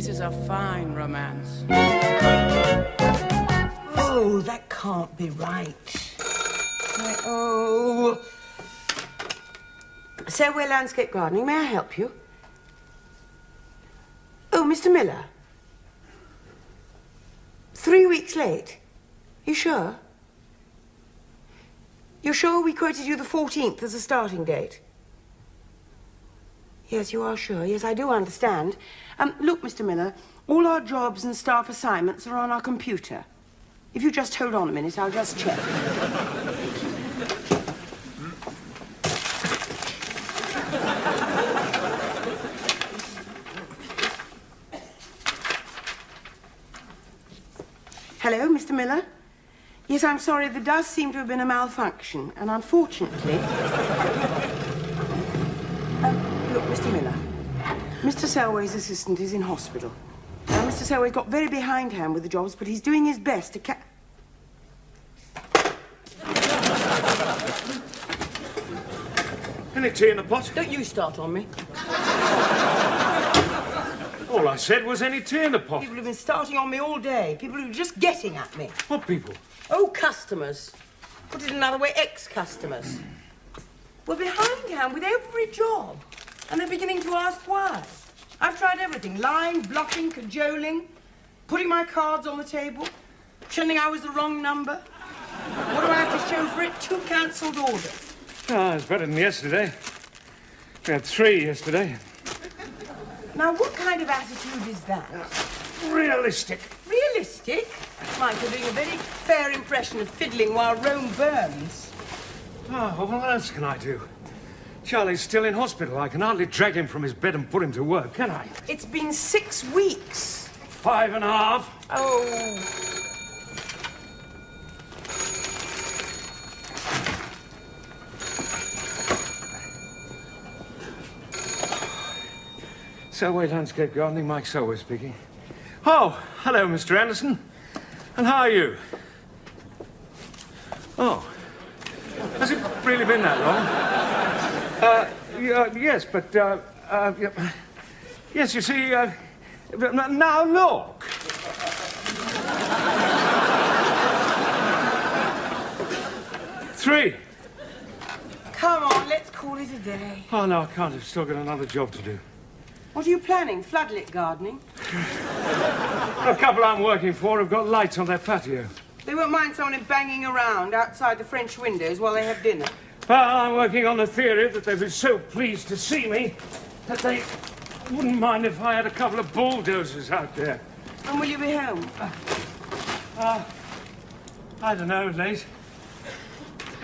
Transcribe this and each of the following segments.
This is a fine romance. Oh, that can't be right. Oh. Selway Landscape Gardening, may I help you? Oh, Mr. Miller. 3 weeks late? You sure? You're sure we quoted you the 14th as a starting date? Yes, you are sure. Yes, I do understand. Look, Mr. Miller, all our jobs and staff assignments are on our computer. If you just hold on a minute, I'll just check. Hello, Mr. Miller? Yes, I'm sorry, there does seem to have been a malfunction, and unfortunately... look, Mr. Miller, Mr. Selway's assistant is in hospital. Now, Mr. Selway got very behindhand with the jobs, but he's doing his best to Any tea in the pot? Don't you start on me. All I said was any tea in the pot. People have been starting on me all day. People who are just getting at me. What people? Oh, customers. Put it another way, ex-customers. We're behindhand with every job. And they're beginning to ask why. I've tried everything. Lying, bluffing, cajoling, putting my cards on the table, pretending I was the wrong number. What do I have to show for it? 2 cancelled orders. Ah, it's better than yesterday. We had 3 yesterday. Now, what kind of attitude is that? Realistic. Realistic? Mike, you're doing a very fair impression of fiddling while Rome burns. Oh, well, what else can I do? Charlie's still in hospital. I can hardly drag him from his bed and put him to work, can I? It's been 6 weeks. 5.5. Oh. Selway Landscape Gardening, Mike Selway speaking. Oh, hello, Mr. Anderson. And how are you? Oh. Has it really been that long? Yes, but, yes, you see, now look. Three. Come on, let's call it a day. Oh, no, I can't. I've still got another job to do. What are you planning? Floodlit gardening? A couple I'm working for have got lights on their patio. They won't mind someone banging around outside the French windows while they have dinner. Well, I'm working on the theory that they'd be so pleased to see me that they wouldn't mind if I had a couple of bulldozers out there. When will you be home? I don't know, late.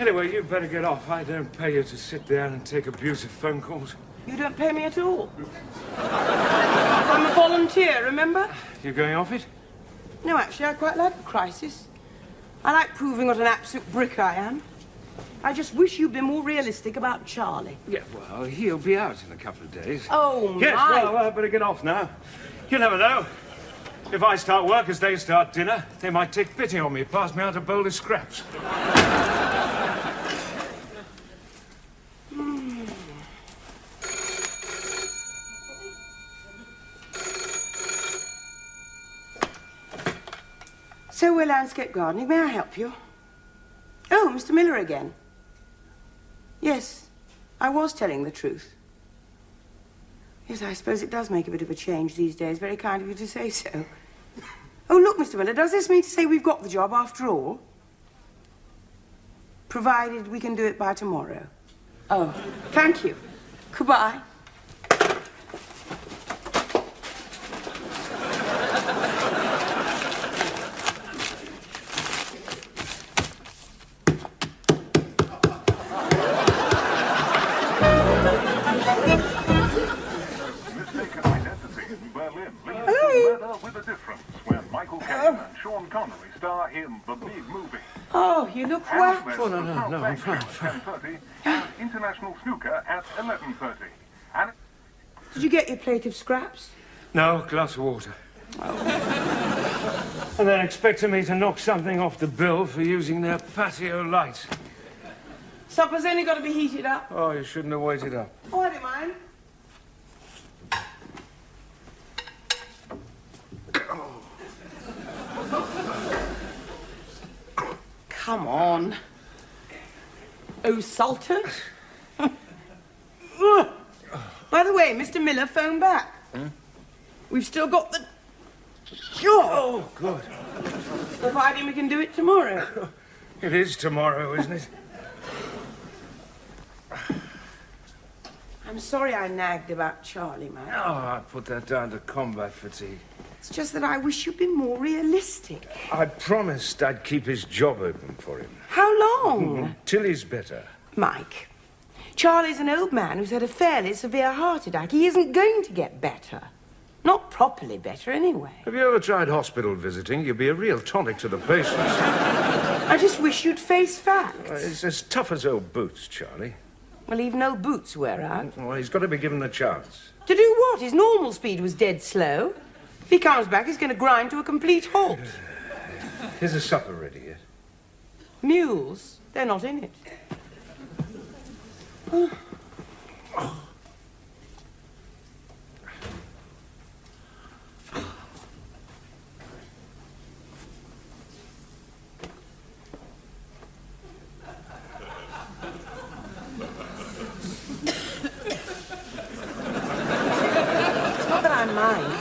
Anyway, you'd better get off. I don't pay you to sit there and take abusive phone calls. You don't pay me at all. I'm a volunteer, remember? You going off it? No, actually, I quite like a crisis. I like proving what an absolute brick I am. I just wish you'd been more realistic about Charlie. Yeah, well, he'll be out in a couple of days. Oh, yes, my. Well, I better get off now. You never know. If I start work as they start dinner, they might take pity on me, pass me out a bowl of scraps. Selway Landscape Gardening, may I help you? Oh, Mr. Miller again. Yes, I was telling the truth. Yes, I suppose it does make a bit of a change these days. Very kind of you to say so. Oh, look, Mr. Miller, does this mean to say we've got the job after all? Provided we can do it by tomorrow. Oh, thank you. Goodbye. Sean Connery star in The Big Movie. Oh, you look well. Oh, no, I'm fine. 10:30 and International Snooker at 11:30. And Did you get your plate of scraps? No, glass of water. And they're expecting me to knock something off the bill for using their patio lights. Supper's only got to be heated up. Oh, you shouldn't have waited up. Oh, I don't mind. come on. Oh, Sultan. By the way, Mr. Miller phoned back. We've still got the job. Oh, good. Providing we can do it tomorrow. It is tomorrow, isn't it? I'm sorry I nagged about Charlie, Mike. Oh, I put that down to combat fatigue. It's just that I wish you'd been more realistic. I promised I'd keep his job open for him. How long? Till he's better. Mike, Charlie's an old man who's had a fairly severe heart attack. He isn't going to get better. Not properly better, anyway. Have you ever tried hospital visiting? You'd be a real tonic to the patients. I just wish you'd face facts. It's as tough as old boots, Charlie. Well, even old boots wear out. Well, he's got to be given a chance. To do what? His normal speed was dead slow. If he comes back, he's going to grind to a complete halt. Is the supper ready yet? Mules, they're not in it.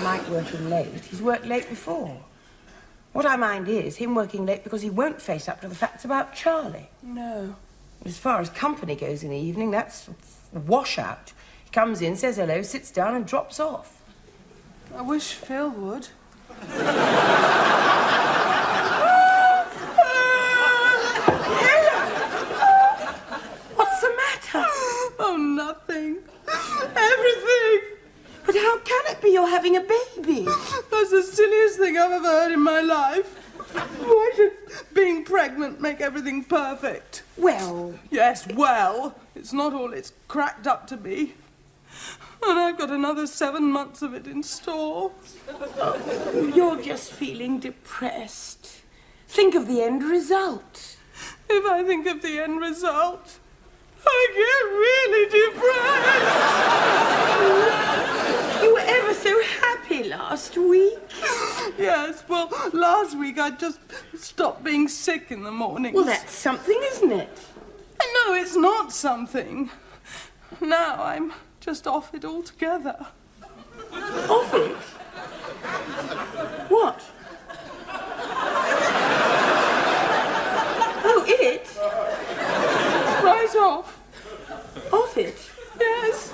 Mike working late. He's worked late before. What I mind is him working late because he won't face up to the facts about Charlie. No. As far as company goes in the evening, that's a washout. He comes in, says hello, sits down and drops off. I wish Phil would. What's the matter? Oh, nothing. Everything. But how can it be you're having a baby? That's the silliest thing I've ever heard in my life. Why should being pregnant make everything perfect? Well... Yes, well, it's not all it's cracked up to be. And I've got another 7 months of it in store. You're just feeling depressed. Think of the end result. If I think of the end result, I get really depressed. You were ever so happy last week. Yes, well, last week I just stopped being sick in the mornings. Well, that's something, isn't it? No, it's not something. Now I'm just off it altogether. Off it? What? Oh, it? Right off. Off it? Yes.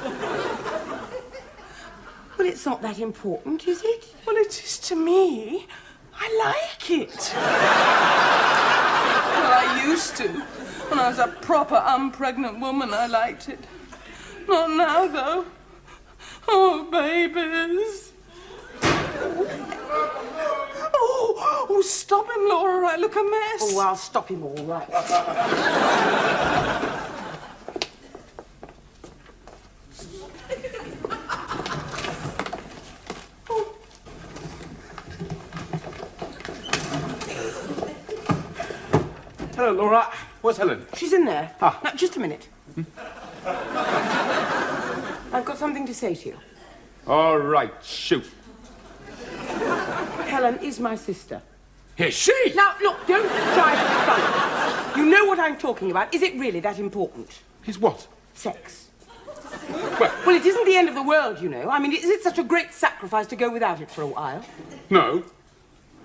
Well, it's not that important, is it? Well, it is to me. I like it. Well, I used to. When I was a proper unpregnant woman, I liked it. Not now, though. Oh, babies. Oh, stop him, Laura. I look a mess. Oh, I'll stop him all right. Hello, Laura. Where's Helen? She's in there. Ah. Now, just a minute. I've got something to say to you. All right, shoot. Helen is my sister. Is she? Now, look, don't try to be funny. You know what I'm talking about. Is it really that important? Is what? Sex. Well, Well, it isn't the end of the world, you know. I mean, is it such a great sacrifice to go without it for a while? no.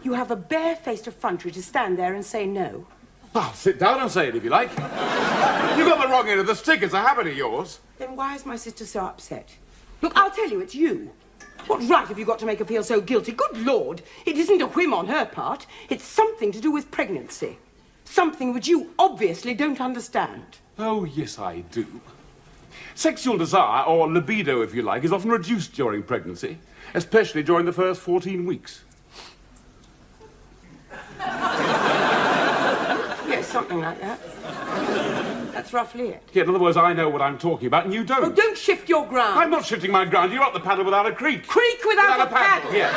You have a bare-faced effrontery to stand there and say no. Ah, sit down and say it if you like. You got the wrong end of the stick. It's a habit of yours. Then why is my sister so upset? Look, I'll tell you, it's you. What right have you got to make her feel so guilty? Good Lord, it isn't a whim on her part. It's something to do with pregnancy. Something which you obviously don't understand. Oh, yes, I do. Sexual desire, or libido, if you like, is often reduced during pregnancy, especially during the first 14 weeks. Yes, something like that. That's roughly it. Yeah, in other words, I know what I'm talking about, and you don't. Oh, don't shift your ground. I'm not shifting my ground. You're up the paddle without a creak. Creak without a paddle. Yes.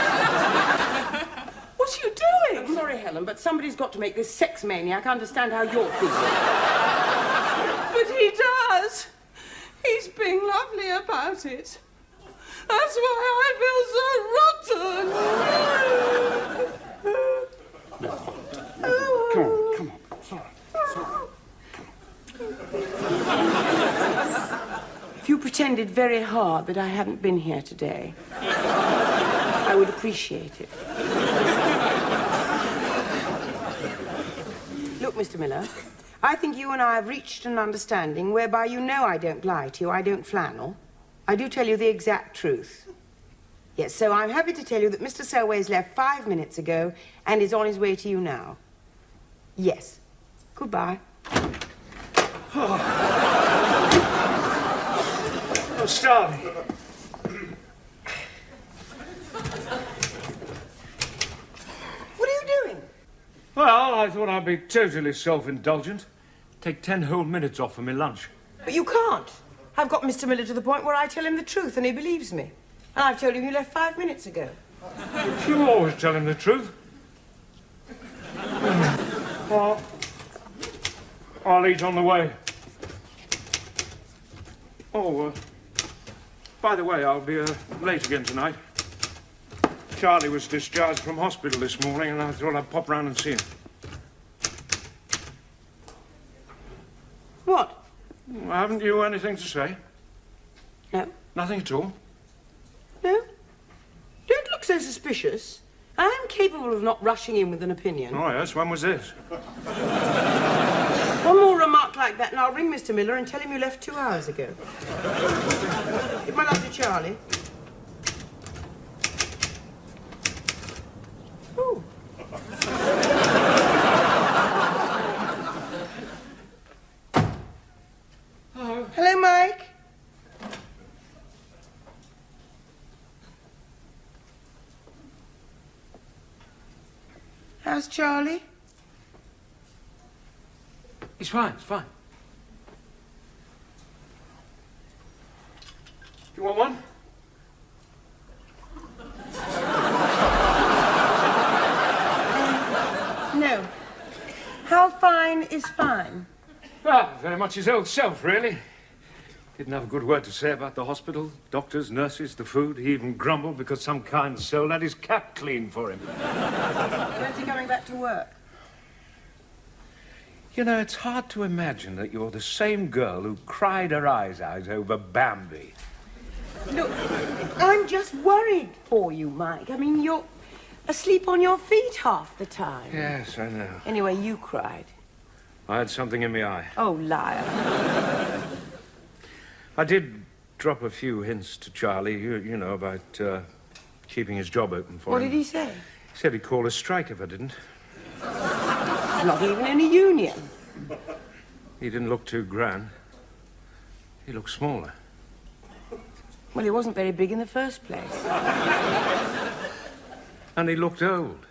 What are you doing? I'm sorry, Helen, but somebody's got to make this sex maniac understand how you're feeling. But he does. He's being lovely about it. That's why I feel so rotten. Come on. Sorry. pretended very hard that I hadn't been here today, I would appreciate it. Look, Mr. Miller, I think you and I have reached an understanding whereby you know I don't lie to you, I don't flannel. I do tell you the exact truth. Yes, so I'm happy to tell you that Mr. Selway's left 5 minutes ago and is on his way to you now. Yes. Goodbye. Oh, Starley. What are you doing? Well, I thought I'd be totally self-indulgent. Take 10 whole minutes off for my lunch. But you can't. I've got Mr. Miller to the point where I tell him the truth and he believes me. And I've told him you left 5 minutes ago. You always tell him the truth. Well, I'll eat on the way. Oh, by the way, I'll be late again tonight. Charlie was discharged from hospital this morning, and I thought I'd pop round and see him. What? Well, haven't you anything to say? No. Nothing at all? No? Don't look so suspicious. I am capable of not rushing in with an opinion. Oh, yes, when was this? One more remark like that and I'll ring Mr. Miller and tell him you left 2 hours ago. Give my love to Charlie. Ooh. Hello, Mike. How's Charlie? He's fine, he's fine. You want one? No. How fine is fine? Ah, very much his old self, really. Didn't have a good word to say about the hospital, doctors, nurses, the food. He even grumbled because some kind soul had his cap cleaned for him. When's he coming back to work? You know, it's hard to imagine that you're the same girl who cried her eyes out over Bambi. Look, I'm just worried for you, Mike. I mean, you're asleep on your feet half the time. Yes, I know. Anyway, you cried. I had something in my eye. Oh, liar. I did drop a few hints to Charlie, you know, about keeping his job open for What him. did he say? He said he'd call a strike if I didn't. Not even in a union. He didn't look too grand. He looked smaller. Well, he wasn't very big in the first place. And he looked old.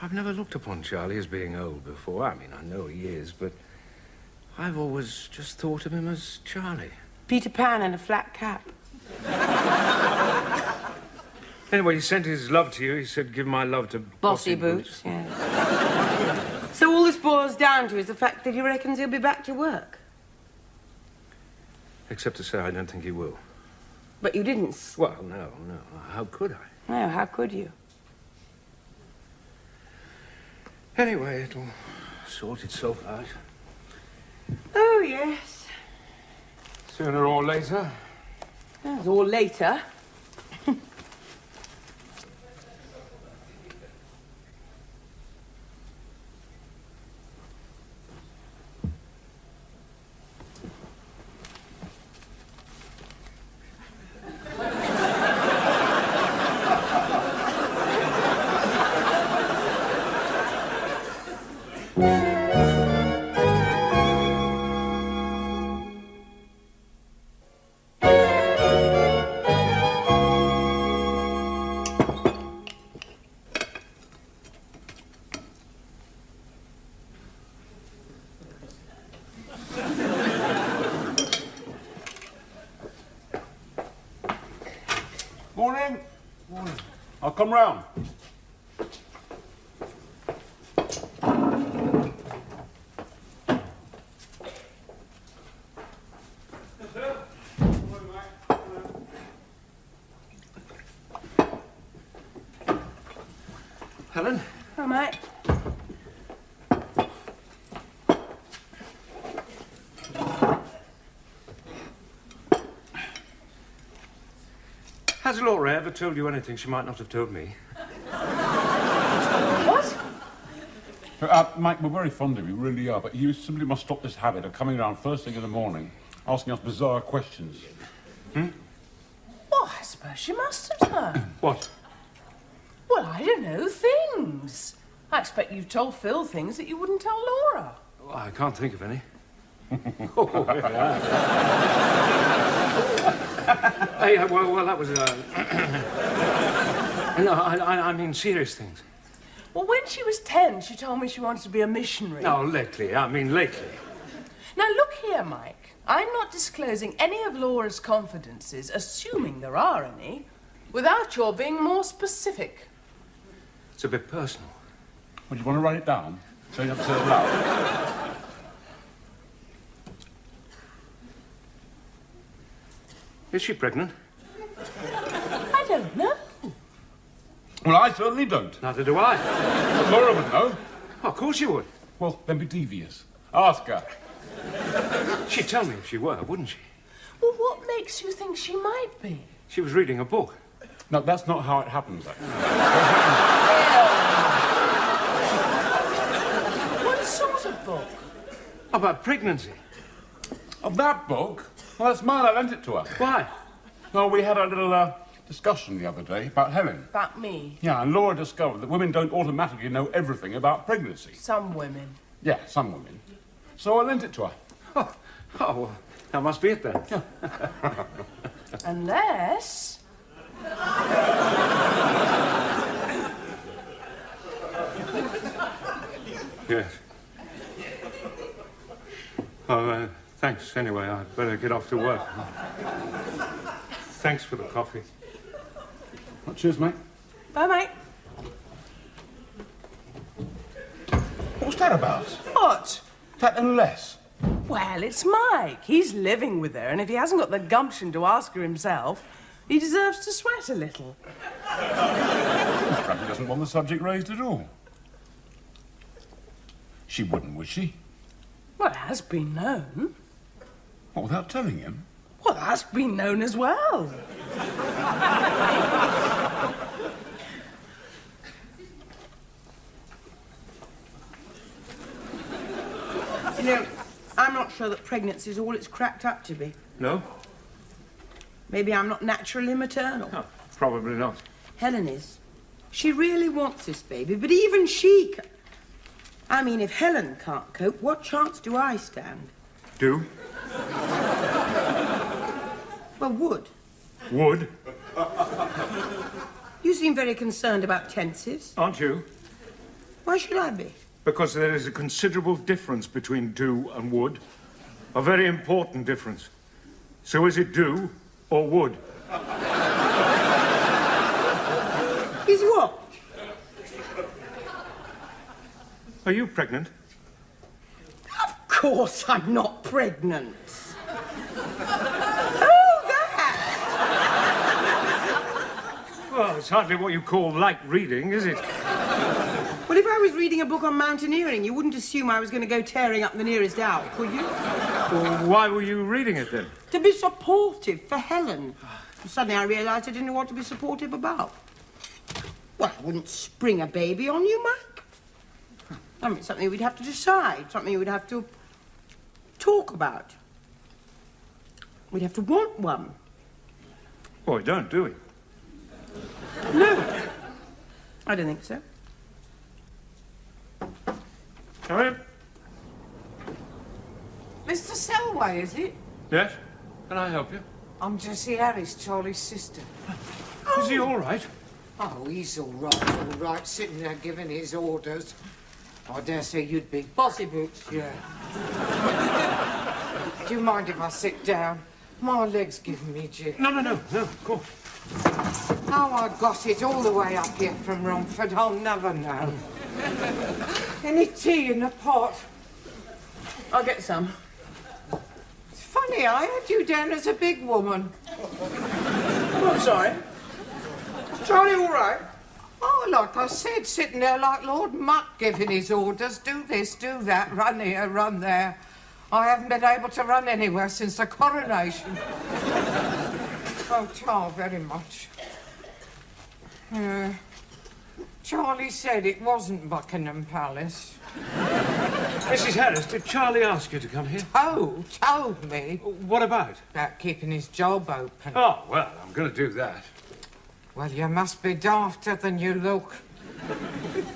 I've never looked upon Charlie as being old before. I mean, I know he is, but I've always just thought of him as Charlie. Peter Pan in a flat cap. Anyway, he sent his love to you. He said, give my love to Bossy Boots, yeah. So all this boils down to is the fact that he reckons he'll be back to work. Except to say I don't think he will. But you didn't. Well, no. How could I? No, how could you? Anyway, it'll sort itself out. Oh, yes. Sooner or later. That's all later. Morning. Morning. I'll come round. Helen? Oh, Mike. Has Laura ever told you anything she might not have told me? What? Mike, we're very fond of you, really are, but you simply must stop this habit of coming around first thing in the morning, asking us bizarre questions. Well, I suppose she must have done. What? Well, I don't know, things. I expect you've told Phil things that you wouldn't tell Laura. Oh, I can't think of any. Hey, well, that was... No, I mean serious things. Well, when she was 10, she told me she wanted to be a missionary. No, lately. I mean lately. Now, look here, Mike. I'm not disclosing any of Laura's confidences, assuming there are any, without your being more specific. It's a bit personal. Would you want to write it down? So you don't say it loud? Is she pregnant? I don't know. Well, I certainly don't. Neither do I. But Laura would know. Oh, of course you would. Well, then be devious. Ask her. She'd tell me if she were, wouldn't she? Well, what makes you think she might be? She was reading a book. No, that's not how it happens, actually. What sort of book? About pregnancy. Of that book? Well, that's mine. I lent it to her. Why? No, we had a little discussion the other day about Helen. About me. Yeah, and Laura discovered that women don't automatically know everything about pregnancy. Some women. Yeah, some women. So I lent it to her. Oh, well, that must be it then. Yeah. Unless... Yes. Oh, thanks anyway. I'd better get off to work. Thanks for the coffee. Well, cheers, mate. Bye, mate. What's that about? What? That unless. Well, it's Mike. He's living with her, and if he hasn't got the gumption to ask her himself, he deserves to sweat a little. Perhaps he doesn't want the subject raised at all. She wouldn't, would she? Well, it has been known. What, without telling him? Well, that's been known as well. You know, I'm not sure that pregnancy is all it's cracked up to be. No? Maybe I'm not naturally maternal. No, probably not. Helen is. She really wants this baby, but even she I mean, if Helen can't cope, what chance do I stand? Do? Well, would. Would? You seem very concerned about tenses. Aren't you? Why should I be? Because there is a considerable difference between do and would. A very important difference. So is it do or would? Is what? Are you pregnant? Of course I'm not pregnant. Oh, that! Well, it's hardly what you call light reading, is it? Well, if I was reading a book on mountaineering, you wouldn't assume I was going to go tearing up the nearest Alp, would you? Well, why were you reading it then? To be supportive for Helen. And suddenly I realised I didn't know what to be supportive about. Well, I wouldn't spring a baby on you, Mike. I mean, it's something we'd have to decide, something we'd have to talk about. We'd have to want one. Oh, we don't, do we? No, I don't think so. Come in. Mr. Selway, is it? Yes? Can I help you? I'm Jessie Harris, Charlie's sister. Is he all right? Oh, he's all right, sitting there giving his orders. I dare say you'd be. Bossy boots, yeah. Do you mind if I sit down? My leg's giving me jig. No, of course. How I got it all the way up here from Romford, I'll never know. Any tea in the pot? I'll get some. It's funny, I had you down as a big woman. Oh, I'm sorry. Is Charlie all right? Oh, like I said, sitting there like Lord Muck giving his orders. Do this, do that, run here, run there. I haven't been able to run anywhere since the coronation. Oh, Charles, very much. Charlie said it wasn't Buckingham Palace. Mrs. Harris, did Charlie ask you to come here? Oh, told me What about? about keeping his job open. Oh, well, I'm going to do that. Well, you must be dafter than you look.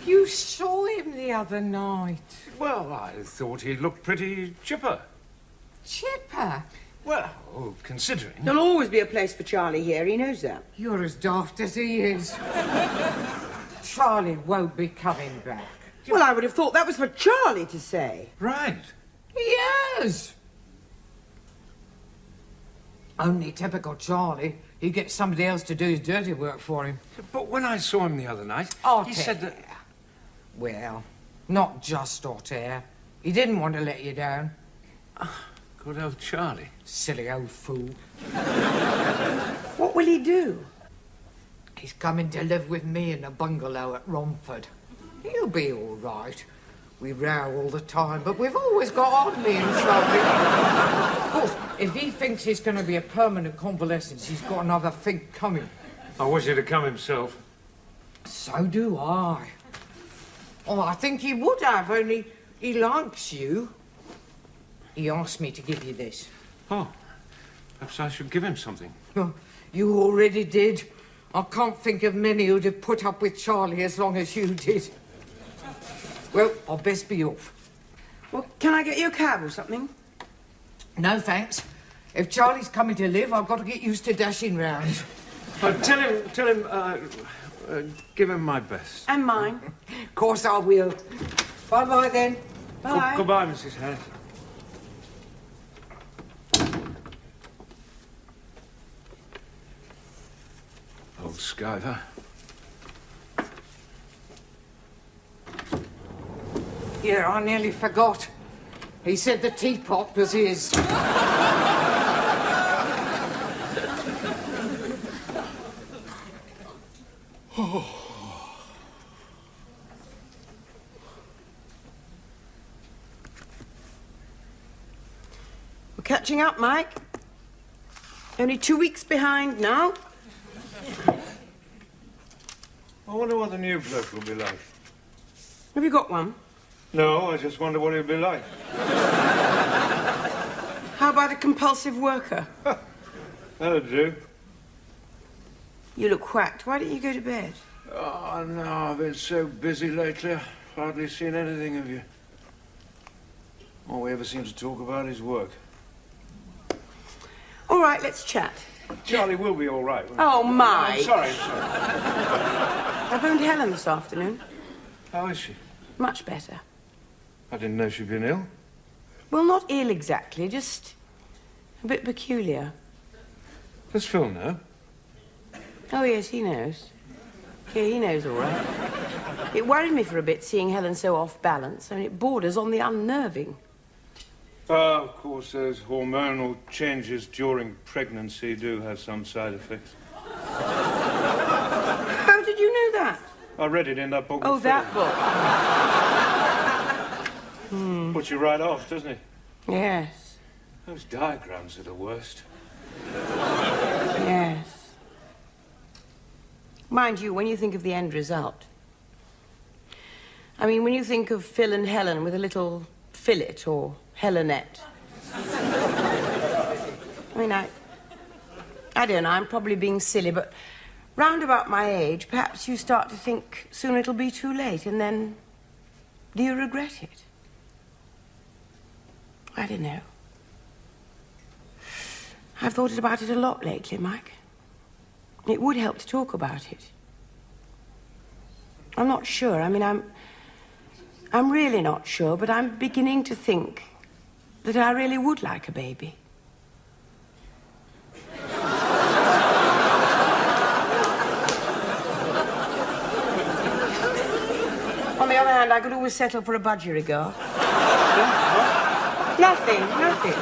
You saw him the other night. Well, I thought he looked pretty chipper. Chipper, Well, considering... There'll always be a place for Charlie here, he knows that. you're as daft as he is. Charlie won't be coming back. Well, I would have thought that was for Charlie to say. Right. Yes. Only typical Charlie. He gets somebody else to do his dirty work for him. But when I saw him the other night, Hot he said that... Well, not just hot air. He didn't want to let you down. Good old Charlie. Silly old fool. What will he do? He's coming to live with me in a bungalow at Romford. He'll be all right. We row all the time, but we've always got on, me and Charlie. Of course, if he thinks he's going to be a permanent convalescence, he's got another think coming. I wish he'd have come himself. So do I. Oh, I think he would have, only he likes you. He asked me to give you this. Oh, perhaps I should give him something. You already did. I can't think of many who'd have put up with Charlie as long as you did. Well, I'll best be off. Well, can I get you a cab or something? No, thanks. If Charlie's coming to live, I've got to get used to dashing round. Tell him, give him my best. And mine. Of course I will. Bye-bye, then. Bye. Goodbye, Mrs. Harris. Old Skyver. Yeah, I nearly forgot. He said the teapot was his. We're catching up, Mike. Only 2 weeks behind now. I wonder what the new bloke will be like. Have you got one? No, I just wonder what he'll be like. How about a compulsive worker? That'll do. You look whacked. Why don't you go to bed? Oh, no, I've been so busy lately. I've hardly seen anything of you. All we ever seem to talk about is work. All right, let's chat. Charlie will be all right. Oh, Mike. I'm sorry. I phoned Helen this afternoon. How is she? Much better. I didn't know she'd been ill. Well, not ill exactly, just a bit peculiar. Does Phil know? Oh, yes, he knows. Yeah, he knows all right. It worried me for a bit seeing Helen so off balance. I mean, it borders on the unnerving. Of course, those hormonal changes during pregnancy do have some side effects. How did you know that? I read it in that book. Oh, with that Phil. book. Puts you right off, doesn't it? Yes. Those diagrams are the worst. Yes. Mind you, when you think of the end result, I mean, when you think of Phil and Helen with a little fillet or Helenette. I mean, I don't know, I'm probably being silly, but round about my age, perhaps you start to think soon it'll be too late, and then do you regret it? I don't know. I've thought about it a lot lately, Mike. It would help to talk about it. I'm not sure. I mean, I'm really not sure, but I'm beginning to think that I really would like a baby. On the other hand, I could always settle for a budgerigar. Nothing, nothing.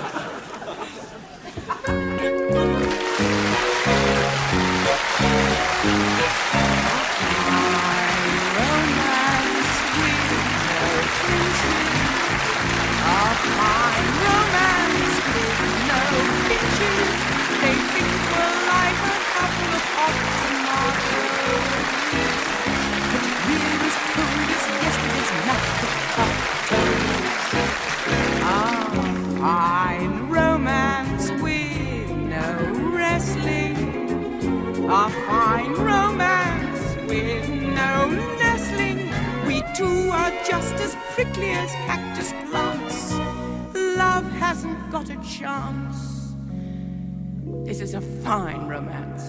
They think we're like a couple of hot tomatoes. A fine romance with no nestling. We two are just as prickly as cactus plants. Love hasn't got a chance. This is a fine romance.